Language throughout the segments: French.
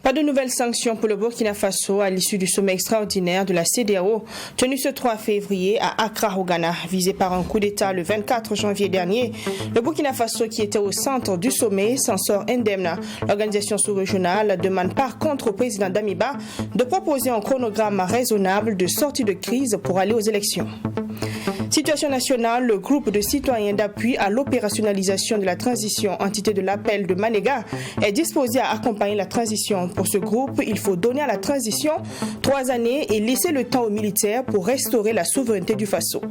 Pas de nouvelles sanctions pour le Burkina Faso à l'issue du sommet extraordinaire de la CEDEAO tenu ce 3 février à Accra au Ghana, visé par un coup d'État le 24 janvier dernier. Le Burkina Faso, qui était au centre du sommet, s'en sort indemne. L'organisation sous-régionale demande par contre au président Damiba de proposer un chronogramme raisonnable de sortie de crise pour aller aux élections. Situation nationale, le groupe de citoyens d'appui à l'opérationnalisation de la transition, entité de l'appel de Manega, est disposé à accompagner la transition. Pour ce groupe, il faut donner à la transition 3 années et laisser le temps aux militaires pour restaurer la souveraineté du Faso.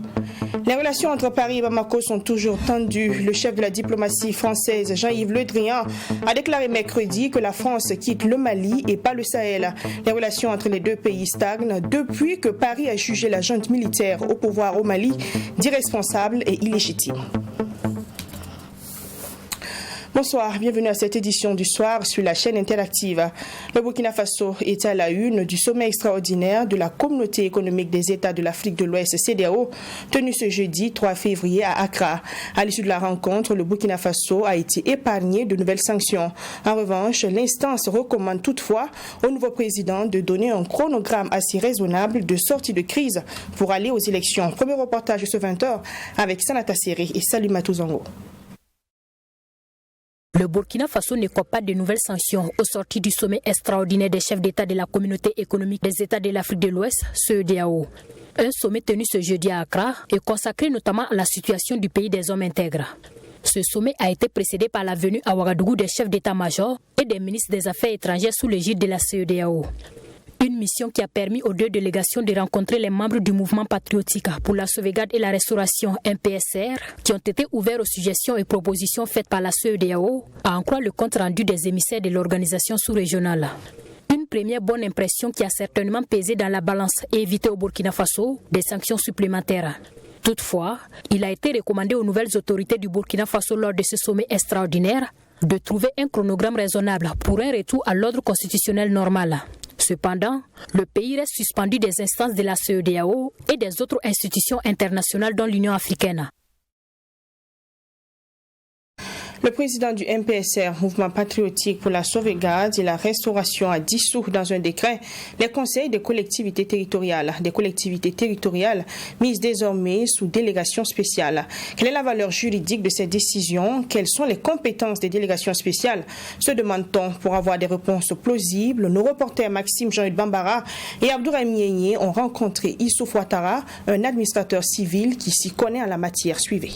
Les relations entre Paris et Bamako sont toujours tendues. Le chef de la diplomatie française, Jean-Yves Le Drian, a déclaré mercredi que la France quitte le Mali et pas le Sahel. Les relations entre les deux pays stagnent depuis que Paris a jugé la junte militaire au pouvoir au Mali d'irresponsable et illégitime. Bonsoir, bienvenue à cette édition du soir sur la chaîne interactive. Le Burkina Faso est à la une du sommet extraordinaire de la Communauté économique des États de l'Afrique de l'Ouest, CEDEAO, tenu ce jeudi 3 février à Accra. À l'issue de la rencontre, le Burkina Faso a été épargné de nouvelles sanctions. En revanche, l'instance recommande toutefois au nouveau président de donner un chronogramme assez raisonnable de sortie de crise pour aller aux élections. Premier reportage ce 20h avec Sanata Seri et Salumatou Zongo. Le Burkina Faso ne compte pas de nouvelles sanctions au sortir du sommet extraordinaire des chefs d'État de la Communauté économique des États de l'Afrique de l'Ouest, CEDEAO. Un sommet tenu ce jeudi à Accra est consacré notamment à la situation du pays des hommes intègres. Ce sommet a été précédé par la venue à Ouagadougou des chefs d'État-major et des ministres des Affaires étrangères sous l'égide de la CEDEAO. Une mission qui a permis aux deux délégations de rencontrer les membres du mouvement patriotique pour la sauvegarde et la restauration MPSR qui ont été ouverts aux suggestions et propositions faites par la CEDEAO, à en croire le compte rendu des émissaires de l'organisation sous-régionale. Une première bonne impression qui a certainement pesé dans la balance et évité au Burkina Faso des sanctions supplémentaires. Toutefois, il a été recommandé aux nouvelles autorités du Burkina Faso lors de ce sommet extraordinaire de trouver un chronogramme raisonnable pour un retour à l'ordre constitutionnel normal. Cependant, le pays reste suspendu des instances de la CEDEAO et des autres institutions internationales dont l'Union africaine. Le président du MPSR, Mouvement patriotique pour la sauvegarde et la restauration, a dissous dans un décret les conseils des collectivités territoriales. Des collectivités territoriales mises désormais sous délégation spéciale. Quelle est la valeur juridique de cette décision? Quelles sont les compétences des délégations spéciales? Se demande-t-on. Pour avoir des réponses plausibles, nos reporters Maxime Jean-Hugues Bambara et Abdourahim Yénié ont rencontré Youssouf Ouattara, un administrateur civil qui s'y connaît en la matière. Suivez.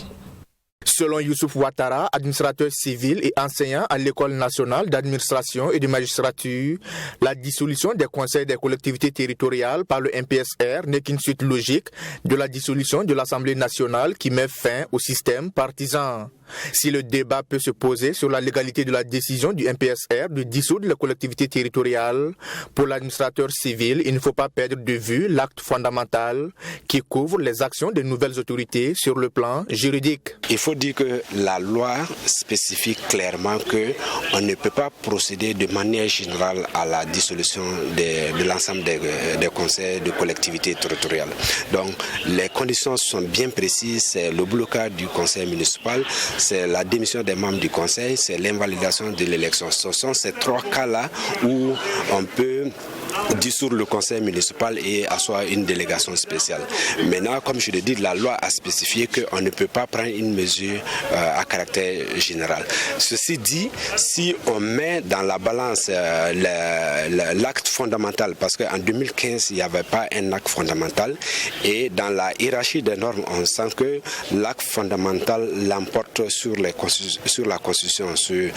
Selon Youssouf Ouattara, administrateur civil et enseignant à l'École nationale d'administration et de magistrature, la dissolution des conseils des collectivités territoriales par le MPSR n'est qu'une suite logique de la dissolution de l'Assemblée nationale qui met fin au système partisan. Si le débat peut se poser sur la légalité de la décision du MPSR de dissoudre les collectivités territoriales, pour l'administrateur civil, il ne faut pas perdre de vue l'acte fondamental qui couvre les actions des nouvelles autorités sur le plan juridique. Il faut dire que la loi spécifie clairement qu'on ne peut pas procéder de manière générale à la dissolution de l'ensemble des conseils de collectivités territoriales. Donc les conditions sont bien précises, c'est le blocage du conseil municipal, c'est la démission des membres du conseil, c'est l'invalidation de l'élection. Ce sont ces 3 cas-là où on peut dissoudre le conseil municipal et asseoir une délégation spéciale. Maintenant, comme je l'ai dit, la loi a spécifié qu'on ne peut pas prendre une mesure à caractère général. Ceci dit, si on met dans la balance l'acte fondamental, parce qu'en 2015, il n'y avait pas un acte fondamental, et dans la hiérarchie des normes, on sent que l'acte fondamental l'emporte sur la Constitution, sur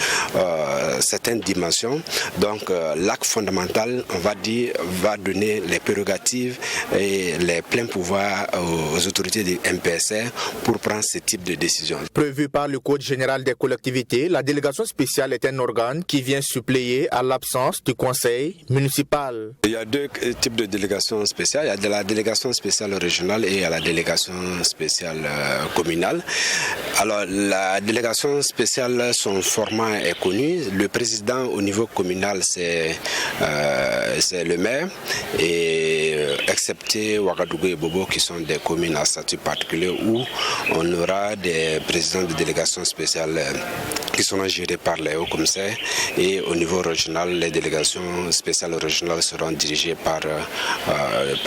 certaines dimensions. Donc, l'acte fondamental, on va dire, qui va donner les prérogatives et les pleins pouvoirs aux autorités du MPSR pour prendre ce type de décision. Prévu par le Code général des collectivités, la délégation spéciale est un organe qui vient suppléer à l'absence du conseil municipal. Il y a deux types de délégations spéciales. Il y a de la délégation spéciale régionale et la délégation spéciale communale. Alors la délégation spéciale, son format est connu. Le président au niveau communal, c'est le maire, et excepté Ouagadougou et Bobo qui sont des communes à statut particulier où on aura des présidents de délégation spéciale qui sont gérés par les hauts commissaires, et au niveau régional, les délégations spéciales régionales seront dirigées par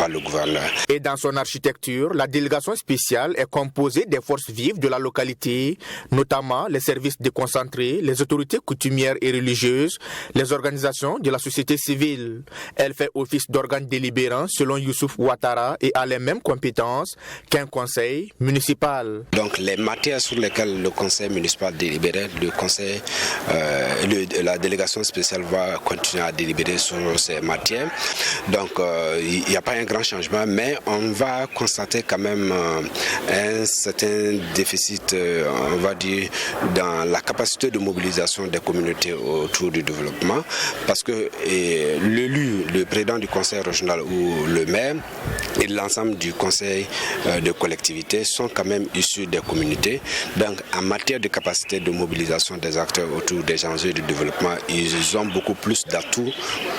le gouverneur. Et dans son architecture, la délégation spéciale est composée des forces vives de la localité, notamment les services déconcentrés, les autorités coutumières et religieuses, les organisations de la société civile. Elle fait office d'organe délibérant selon Youssouf Ouattara et a les mêmes compétences qu'un conseil municipal. Donc les matières sur lesquelles le conseil municipal délibérait, la délégation spéciale va continuer à délibérer sur ces matières. Donc il n'y a pas un grand changement, mais on va constater quand même un certain déficit, on va dire, dans la capacité de mobilisation des communautés autour du développement, parce que l'élu, le président du conseil régional ou le maire et l'ensemble du conseil de collectivité sont quand même issus des communautés. Donc en matière de capacité de mobilisation des acteurs autour des enjeux de développement, ils ont beaucoup plus d'atouts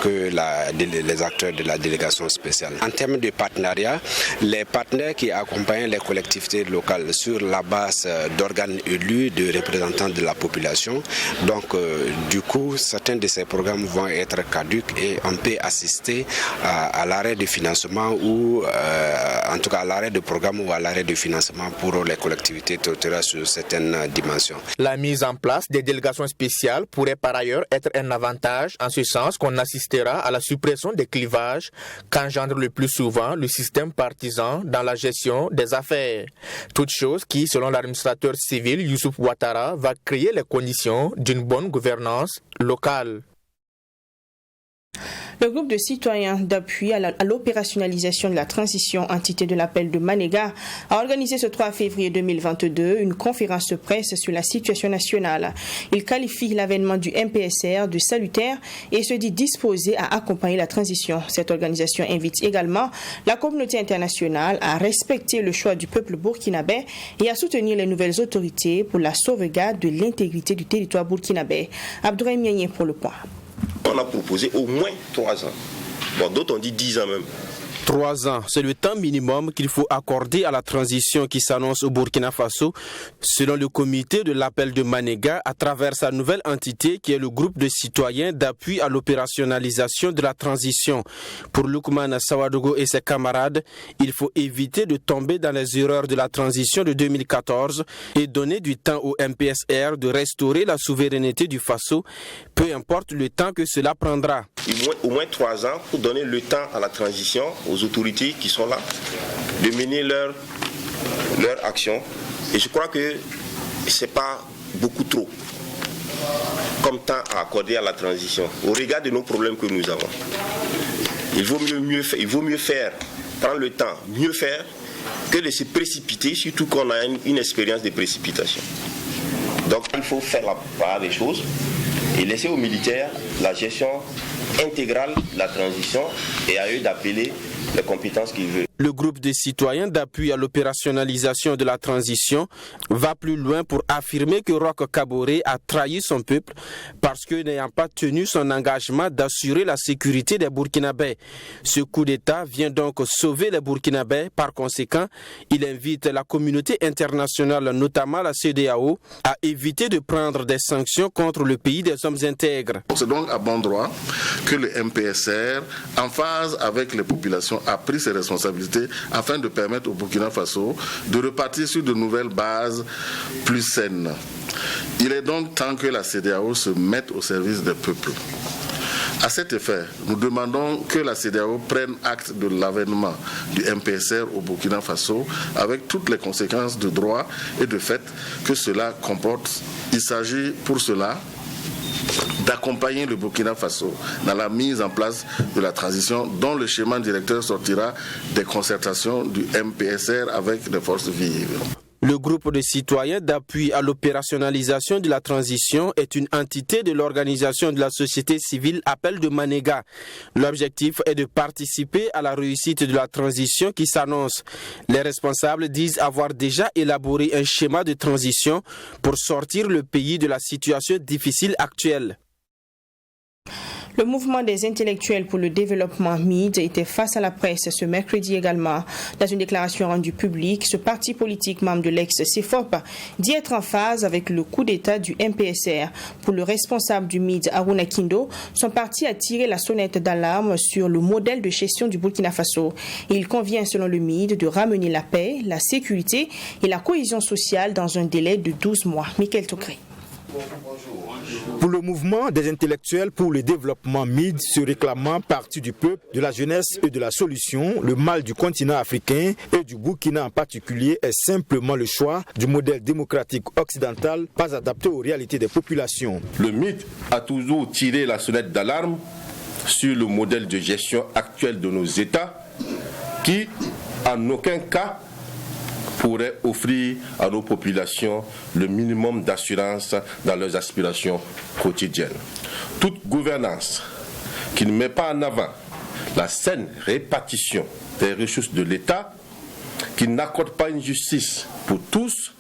que les acteurs de la délégation spéciale. En termes de partenariat, les partenaires qui accompagnent les collectivités locales sur la base d'organes élus, de représentants de la population, donc du coup certains de ces programmes vont être caducs et on peut assister à l'arrêt de financement ou en tout cas à l'arrêt de programme ou à l'arrêt de financement pour les collectivités territoriales sur certaines dimensions. La mise en place des délégations spéciales pourrait par ailleurs être un avantage en ce sens qu'on assistera à la suppression des clivages qu'engendre le plus souvent le système partisan dans la gestion des affaires. Toute chose qui, selon l'administrateur civil Youssouf Ouattara, va créer les conditions d'une bonne gouvernance locale. Le groupe de citoyens d'appui à l'opérationnalisation de la transition entité de l'appel de Manega a organisé ce 3 février 2022 une conférence de presse sur la situation nationale. Il qualifie l'avènement du MPSR de salutaire et se dit disposé à accompagner la transition. Cette organisation invite également la communauté internationale à respecter le choix du peuple burkinabé et à soutenir les nouvelles autorités pour la sauvegarde de l'intégrité du territoire burkinabé. Abdourahim Miagne pour le point. On a proposé au moins 3 ans. Bon, d'autres ont dit 10 ans même. 3 ans, c'est le temps minimum qu'il faut accorder à la transition qui s'annonce au Burkina Faso, selon le comité de l'appel de Manega, à travers sa nouvelle entité qui est le groupe de citoyens d'appui à l'opérationnalisation de la transition. Pour Lukman Sawadogo et ses camarades, il faut éviter de tomber dans les erreurs de la transition de 2014 et donner du temps au MPSR de restaurer la souveraineté du Faso, peu importe le temps que cela prendra. Au moins 3 ans pour donner le temps à la transition, aux autorités qui sont là, de mener leur action. Et je crois que ce n'est pas beaucoup trop comme temps à accorder à la transition, au regard de nos problèmes que nous avons. Il vaut mieux faire, prendre le temps, mieux faire, que de se précipiter, surtout qu'on a une expérience de précipitation. Donc il faut faire la part des choses et laisser aux militaires la gestion intégrale de la transition et à eux d'appeler les compétences qu'ils veulent. Le groupe de citoyens d'appui à l'opérationnalisation de la transition va plus loin pour affirmer que Roch Kaboré a trahi son peuple parce que n'ayant pas tenu son engagement d'assurer la sécurité des Burkinabés. Ce coup d'État vient donc sauver les Burkinabés. Par conséquent, il invite la communauté internationale, notamment la CEDEAO, à éviter de prendre des sanctions contre le pays des hommes intègres. C'est donc à bon droit que le MPSR, en phase avec les populations, a pris ses responsabilités afin de permettre au Burkina Faso de repartir sur de nouvelles bases plus saines. Il est donc temps que la CEDEAO se mette au service des peuples. À cet effet, nous demandons que la CEDEAO prenne acte de l'avènement du MPSR au Burkina Faso avec toutes les conséquences de droit et de fait que cela comporte. Il s'agit pour cela d'accompagner le Burkina Faso dans la mise en place de la transition dont le schéma directeur sortira des concertations du MPSR avec les forces vives. Le groupe de citoyens d'appui à l'opérationnalisation de la transition est une entité de l'organisation de la société civile Appel de Manéga. L'objectif est de participer à la réussite de la transition qui s'annonce. Les responsables disent avoir déjà élaboré un schéma de transition pour sortir le pays de la situation difficile actuelle. Le mouvement des intellectuels pour le développement MID était face à la presse ce mercredi également. Dans une déclaration rendue publique, ce parti politique membre de l'ex-CEFOP dit être en phase avec le coup d'État du MPSR. Pour le responsable du MID, Aruna Kindo, son parti a tiré la sonnette d'alarme sur le modèle de gestion du Burkina Faso. Et il convient, selon le MID, de ramener la paix, la sécurité et la cohésion sociale dans un délai de 12 mois. Michael Tokré. Pour le mouvement des intellectuels pour le développement MID, se réclamant parti du peuple, de la jeunesse et de la solution, le mal du continent africain et du Burkina en particulier est simplement le choix du modèle démocratique occidental pas adapté aux réalités des populations. Le MID a toujours tiré la sonnette d'alarme sur le modèle de gestion actuel de nos États qui, en aucun cas, pourrait offrir à nos populations le minimum d'assurance dans leurs aspirations quotidiennes. Toute gouvernance qui ne met pas en avant la saine répartition des ressources de l'État, qui n'accorde pas une justice pour tous,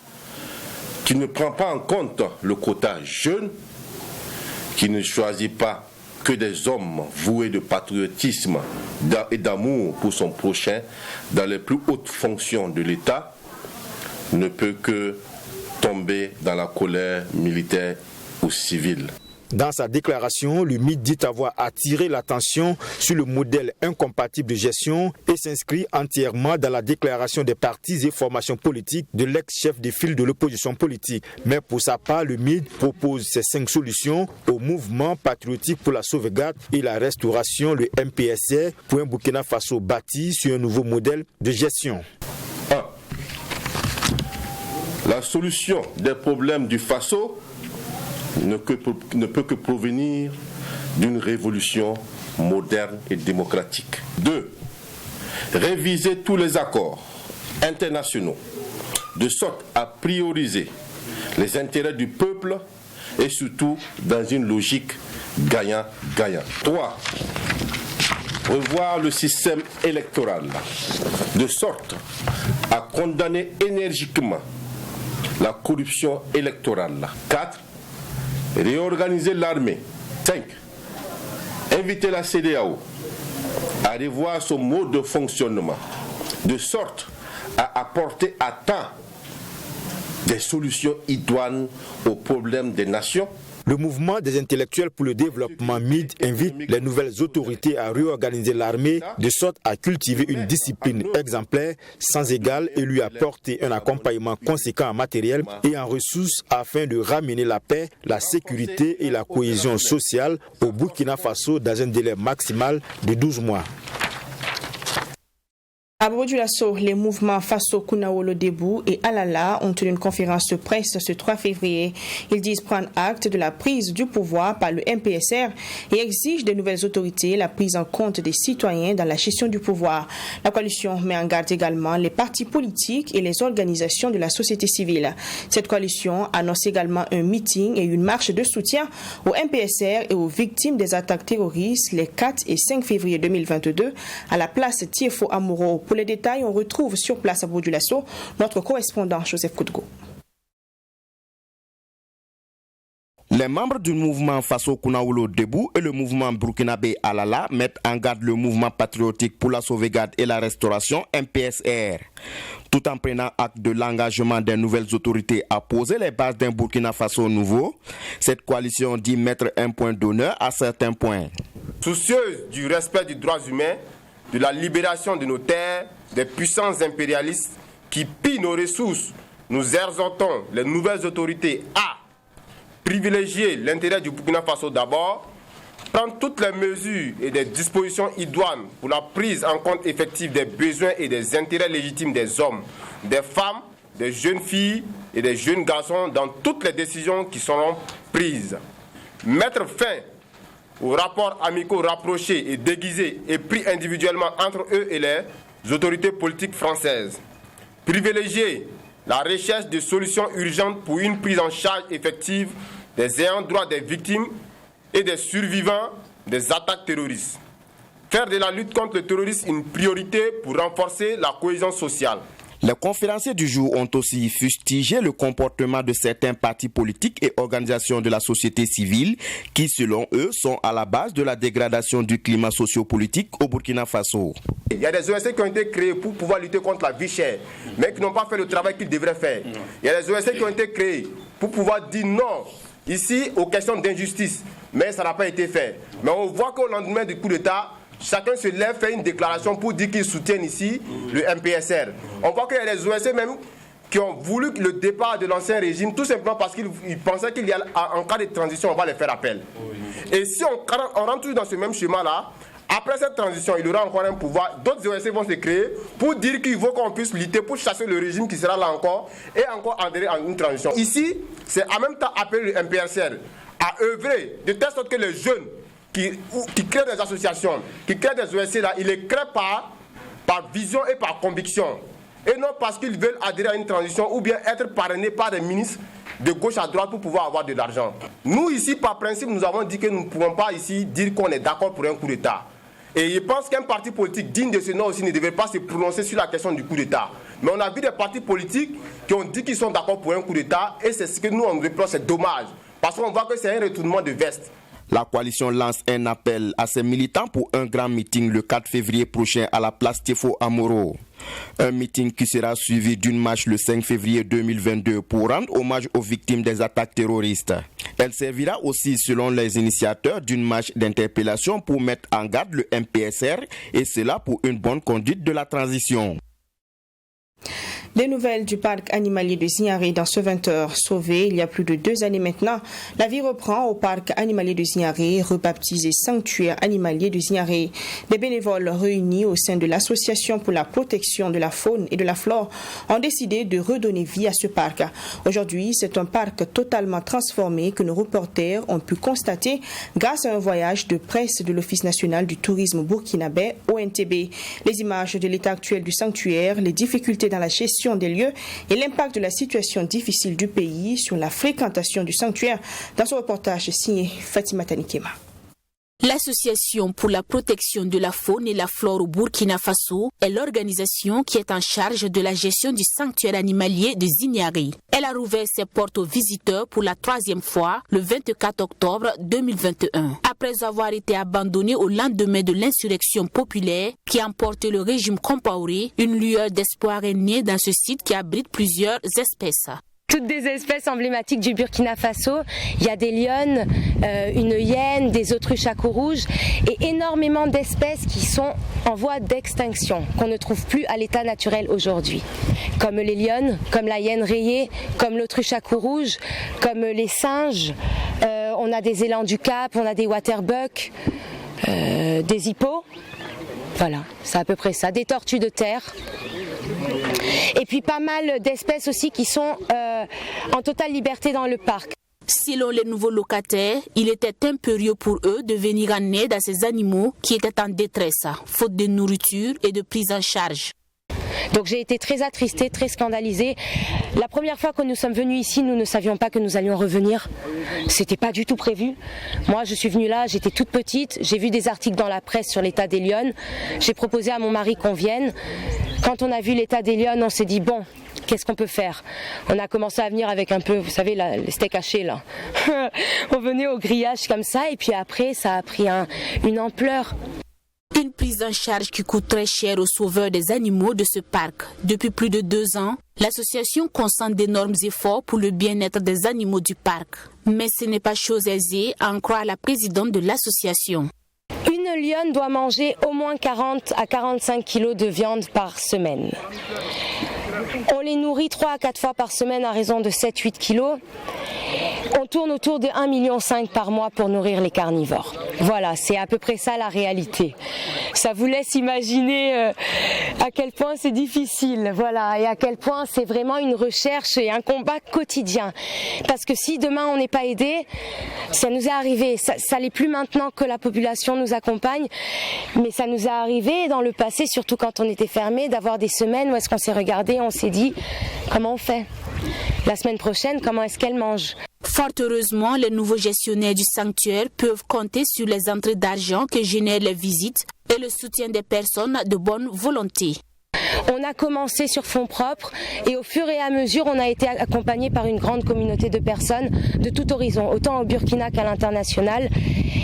qui ne prend pas en compte le quota jeune, qui ne choisit pas que des hommes voués de patriotisme et d'amour pour son prochain dans les plus hautes fonctions de l'État, ne peut que tomber dans la colère militaire ou civile. Dans sa déclaration, le MID dit avoir attiré l'attention sur le modèle incompatible de gestion et s'inscrit entièrement dans la déclaration des partis et formations politiques de l'ex-chef de file de l'opposition politique. Mais pour sa part, le MID propose ces 5 solutions au mouvement patriotique pour la sauvegarde et la restauration, le MPSR, pour un Burkina Faso bâti sur un nouveau modèle de gestion. 1. La solution des problèmes du Faso ne peut que provenir d'une révolution moderne et démocratique. 2. Réviser tous les accords internationaux de sorte à prioriser les intérêts du peuple et surtout dans une logique gagnant-gagnant. 3. Revoir le système électoral de sorte à condamner énergiquement la corruption électorale. 4. Réorganiser l'armée. 5. Inviter la CEDEAO à revoir son mode de fonctionnement de sorte à apporter à temps des solutions idoines aux problèmes des nations. Le mouvement des intellectuels pour le développement MID invite les nouvelles autorités à réorganiser l'armée de sorte à cultiver une discipline exemplaire sans égale et lui apporter un accompagnement conséquent en matériel et en ressources afin de ramener la paix, la sécurité et la cohésion sociale au Burkina Faso dans un délai maximal de 12 mois. À Bobo-Dioulasso, les mouvements Faso Kunaolo Debout et Alala ont tenu une conférence de presse ce 3 février. Ils disent prendre acte de la prise du pouvoir par le MPSR et exigent des nouvelles autorités la prise en compte des citoyens dans la gestion du pouvoir. La coalition met en garde également les partis politiques et les organisations de la société civile. Cette coalition annonce également un meeting et une marche de soutien au MPSR et aux victimes des attaques terroristes les 4 et 5 février 2022 à la place Tiefo Amouro. Pour les détails, on retrouve sur place à Bobo-Dioulasso notre correspondant Joseph Koudgo. Les membres du mouvement Faso Kunaolo Debout et le mouvement burkinabé Alala mettent en garde le mouvement patriotique pour la sauvegarde et la restauration MPSR. Tout en prenant acte de l'engagement des nouvelles autorités à poser les bases d'un Burkina Faso nouveau, cette coalition dit mettre un point d'honneur à certains points. Soucieuse du respect des droits humains, de la libération de nos terres, des puissances impérialistes qui pillent nos ressources, nous exhortons les nouvelles autorités à privilégier l'intérêt du Burkina Faso d'abord, prendre toutes les mesures et des dispositions idoines pour la prise en compte effective des besoins et des intérêts légitimes des hommes, des femmes, des jeunes filles et des jeunes garçons dans toutes les décisions qui seront prises. mettre fin aux rapports amicaux rapprochés et déguisés et pris individuellement entre eux et les autorités politiques françaises. Privilégier la recherche de solutions urgentes pour une prise en charge effective des ayants droit des victimes et des survivants des attaques terroristes. Faire de la lutte contre le terrorisme une priorité pour renforcer la cohésion sociale. Les conférenciers du jour ont aussi fustigé le comportement de certains partis politiques et organisations de la société civile qui, selon eux, sont à la base de la dégradation du climat socio-politique au Burkina Faso. Il y a des ONG qui ont été créées pour pouvoir lutter contre la vie chère, mais qui n'ont pas fait le travail qu'ils devraient faire. Il y a des ONG qui ont été créées pour pouvoir dire non ici aux questions d'injustice, mais ça n'a pas été fait. Mais on voit qu'au lendemain du coup d'État, chacun se lève, fait une déclaration pour dire qu'ils soutiennent ici le MPSR. On voit qu'il y a des ONG même qui ont voulu le départ de l'ancien régime, tout simplement parce qu'ils pensaient qu'il y a, en cas de transition, on va les faire appel. Et si on rentre toujours dans ce même schéma-là, après cette transition, il y aura encore un pouvoir. D'autres ONG vont se créer pour dire qu'il faut qu'on puisse lutter pour chasser le régime qui sera là encore et encore adhérer à une transition. Ici, c'est en même temps appeler le MPSR à œuvrer de telle sorte que les jeunes qui créent des associations, qui créent des ONG là, ils les créent par vision et par conviction. Et non parce qu'ils veulent adhérer à une transition ou bien être parrainés par des ministres de gauche à droite pour pouvoir avoir de l'argent. Nous ici, par principe, nous avons dit que nous ne pouvons pas ici dire qu'on est d'accord pour un coup d'État. Et je pense qu'un parti politique digne de ce nom aussi ne devrait pas se prononcer sur la question du coup d'État. Mais on a vu des partis politiques qui ont dit qu'ils sont d'accord pour un coup d'État et c'est ce que nous on reproche, c'est dommage. Parce qu'on voit que c'est un retournement de veste. La coalition lance un appel à ses militants pour un grand meeting le 4 février prochain à la place Tefo Amoro. Un meeting qui sera suivi d'une marche le 5 février 2022 pour rendre hommage aux victimes des attaques terroristes. Elle servira aussi, selon les initiateurs, d'une marche d'interpellation pour mettre en garde le MPSR et cela pour une bonne conduite de la transition. Des nouvelles du parc animalier de Zignaré dans ce 20h sauvé il y a plus de 2 années maintenant. La vie reprend au parc animalier de Zignaré, rebaptisé Sanctuaire animalier de Zignaré. Des bénévoles réunis au sein de l'Association pour la protection de la faune et de la flore ont décidé de redonner vie à ce parc. Aujourd'hui, c'est un parc totalement transformé que nos reporters ont pu constater grâce à un voyage de presse de l'Office national du tourisme burkinabé, ONTB. Les images de l'état actuel du sanctuaire, les difficultés dans la gestion des lieux et l'impact de la situation difficile du pays sur la fréquentation du sanctuaire dans ce reportage signé Fatima Tanikema. L'Association pour la protection de la faune et la flore au Burkina Faso est l'organisation qui est en charge de la gestion du sanctuaire animalier de Zignaré. Elle a rouvert ses portes aux visiteurs pour la 3e fois le 24 octobre 2021. Après avoir été abandonnée au lendemain de l'insurrection populaire qui a emporté le régime Compaoré, une lueur d'espoir est née dans ce site qui abrite plusieurs espèces. Toutes des espèces emblématiques du Burkina Faso. Il y a des lionnes, une hyène, des autruches à cou rouge et énormément d'espèces qui sont en voie d'extinction, qu'on ne trouve plus à l'état naturel aujourd'hui. Comme les lionnes, comme la hyène rayée, comme l'autruche à cou rouge, comme les singes. On a des élans du Cap, on a des waterbucks, des hippos. Voilà, c'est à peu près ça. Des tortues de terre. Et puis pas mal d'espèces aussi qui sont en totale liberté dans le parc. Selon les nouveaux locataires, il était impérieux pour eux de venir en aide à ces animaux qui étaient en détresse, faute de nourriture et de prise en charge. Donc j'ai été très attristée, très scandalisée. La première fois que nous sommes venus ici, nous ne savions pas que nous allions revenir. C'était pas du tout prévu. Moi, je suis venue là, j'étais toute petite. J'ai vu des articles dans la presse sur l'état des lionnes. J'ai proposé à mon mari qu'on vienne. Quand on a vu l'état des lionnes, on s'est dit bon, qu'est-ce qu'on peut faire? On a commencé à venir avec un peu, vous savez, les steaks hachés là. On venait au grillage comme ça et puis après, ça a pris une ampleur. Une prise en charge qui coûte très cher aux sauveurs des animaux de ce parc. Depuis plus de 2 ans, l'association concentre d'énormes efforts pour le bien-être des animaux du parc. Mais ce n'est pas chose aisée, à en croire la présidente de l'association. Une lionne doit manger au moins 40 à 45 kilos de viande par semaine. On les nourrit 3 à 4 fois par semaine à raison de 7-8 kilos. On tourne autour de 1,5 million par mois pour nourrir les carnivores. Voilà, c'est à peu près ça la réalité. Ça vous laisse imaginer à quel point c'est difficile, voilà, et à quel point c'est vraiment une recherche et un combat quotidien. Parce que si demain on n'est pas aidé, ça nous est arrivé, ça l'est plus maintenant que la population nous accompagne, mais ça nous est arrivé dans le passé, surtout quand on était fermé, d'avoir des semaines où est-ce qu'on s'est regardé, on s'est dit comment on fait la semaine prochaine, comment est-ce qu'elle mange. Fort heureusement, les nouveaux gestionnaires du sanctuaire peuvent compter sur les entrées d'argent que génèrent les visites et le soutien des personnes de bonne volonté. On a commencé sur fonds propres et au fur et à mesure, on a été accompagné par une grande communauté de personnes de tout horizon, autant au Burkina qu'à l'international.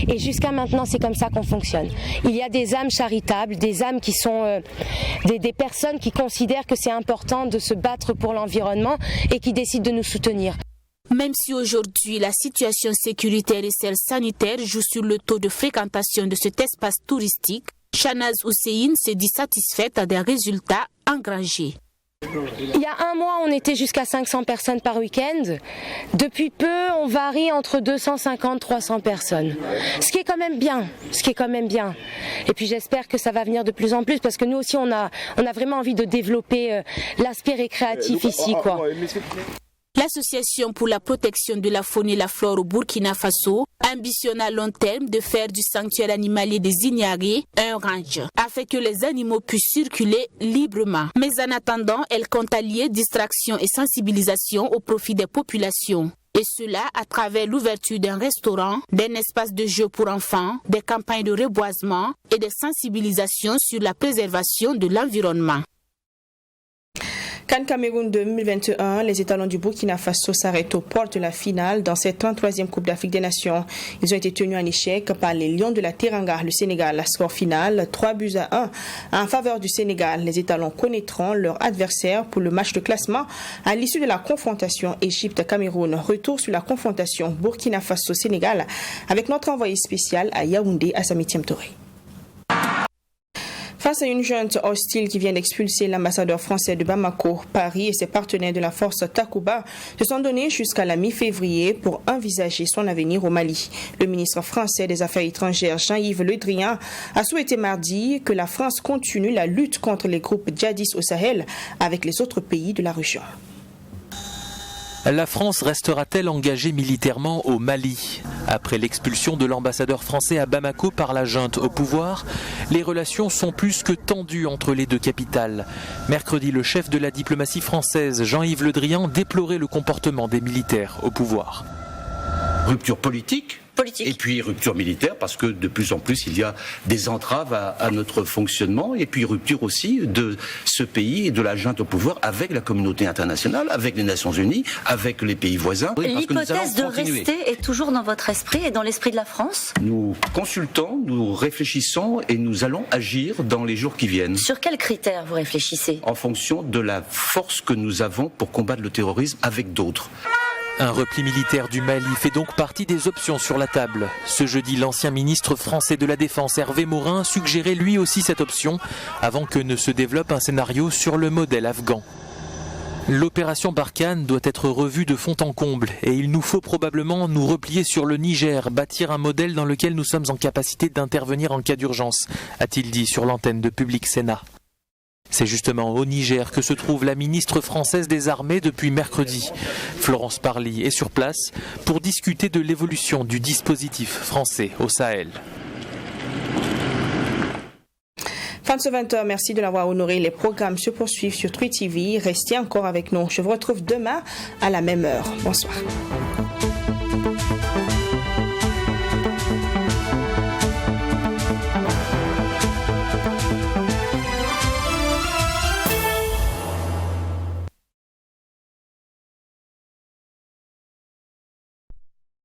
Et jusqu'à maintenant, c'est comme ça qu'on fonctionne. Il y a des âmes charitables, des âmes qui sont des personnes qui considèrent que c'est important de se battre pour l'environnement et qui décident de nous soutenir. Même si aujourd'hui la situation sécuritaire et celle sanitaire joue sur le taux de fréquentation de cet espace touristique, Shanaz Hussein se dit satisfaite des résultats engrangés. Il y a un mois, on était jusqu'à 500 personnes par week-end. Depuis peu, on varie entre 250 et 300 personnes. Ce qui est quand même bien. Et puis j'espère que ça va venir de plus en plus parce que nous aussi, on a vraiment envie de développer l'aspect récréatif ici, quoi. L'Association pour la protection de la faune et la flore au Burkina Faso ambitionne à long terme de faire du sanctuaire animalier des Ignarés un range, afin que les animaux puissent circuler librement. Mais en attendant, elle compte allier distraction et sensibilisation au profit des populations. Et cela à travers l'ouverture d'un restaurant, d'un espace de jeu pour enfants, des campagnes de reboisement et des sensibilisations sur la préservation de l'environnement. CAN Cameroun 2021, les étalons du Burkina Faso s'arrêtent aux portes de la finale dans cette 33e Coupe d'Afrique des Nations. Ils ont été tenus en échec par les Lions de la Teranga, le Sénégal. La score finale, 3-1 en faveur du Sénégal. Les étalons connaîtront leur adversaire pour le match de classement à l'issue de la confrontation Égypte-Cameroun. Retour sur la confrontation Burkina Faso-Sénégal avec notre envoyé spécial à Yaoundé, Assami Touré. Face à une junte hostile qui vient d'expulser l'ambassadeur français de Bamako, Paris et ses partenaires de la force Takuba se sont donnés jusqu'à la mi-février pour envisager son avenir au Mali. Le ministre français des Affaires étrangères Jean-Yves Le Drian a souhaité mardi que la France continue la lutte contre les groupes djihadistes au Sahel avec les autres pays de la région. La France restera-t-elle engagée militairement au Mali? Après l'expulsion de l'ambassadeur français à Bamako par la junte au pouvoir, les relations sont plus que tendues entre les deux capitales. Mercredi, le chef de la diplomatie française, Jean-Yves Le Drian, déplorait le comportement des militaires au pouvoir. Rupture politique. Et puis rupture militaire parce que de plus en plus il y a des entraves à notre fonctionnement et puis rupture aussi de ce pays et de la junte au pouvoir avec la communauté internationale, avec les Nations Unies, avec les pays voisins. L'hypothèse de rester est toujours dans votre esprit et dans l'esprit de la France? Nous consultons, nous réfléchissons et nous allons agir dans les jours qui viennent. Sur quels critères vous réfléchissez? En fonction de la force que nous avons pour combattre le terrorisme avec d'autres. Un repli militaire du Mali fait donc partie des options sur la table. Ce jeudi, l'ancien ministre français de la Défense Hervé Morin suggérait lui aussi cette option avant que ne se développe un scénario sur le modèle afghan. L'opération Barkhane doit être revue de fond en comble et il nous faut probablement nous replier sur le Niger, bâtir un modèle dans lequel nous sommes en capacité d'intervenir en cas d'urgence, a-t-il dit sur l'antenne de Public Sénat. C'est justement au Niger que se trouve la ministre française des Armées depuis mercredi. Florence Parly est sur place pour discuter de l'évolution du dispositif français au Sahel. Fin de ce 20h, merci de l'avoir honoré. Les programmes se poursuivent sur True TV. Restez encore avec nous. Je vous retrouve demain à la même heure. Bonsoir.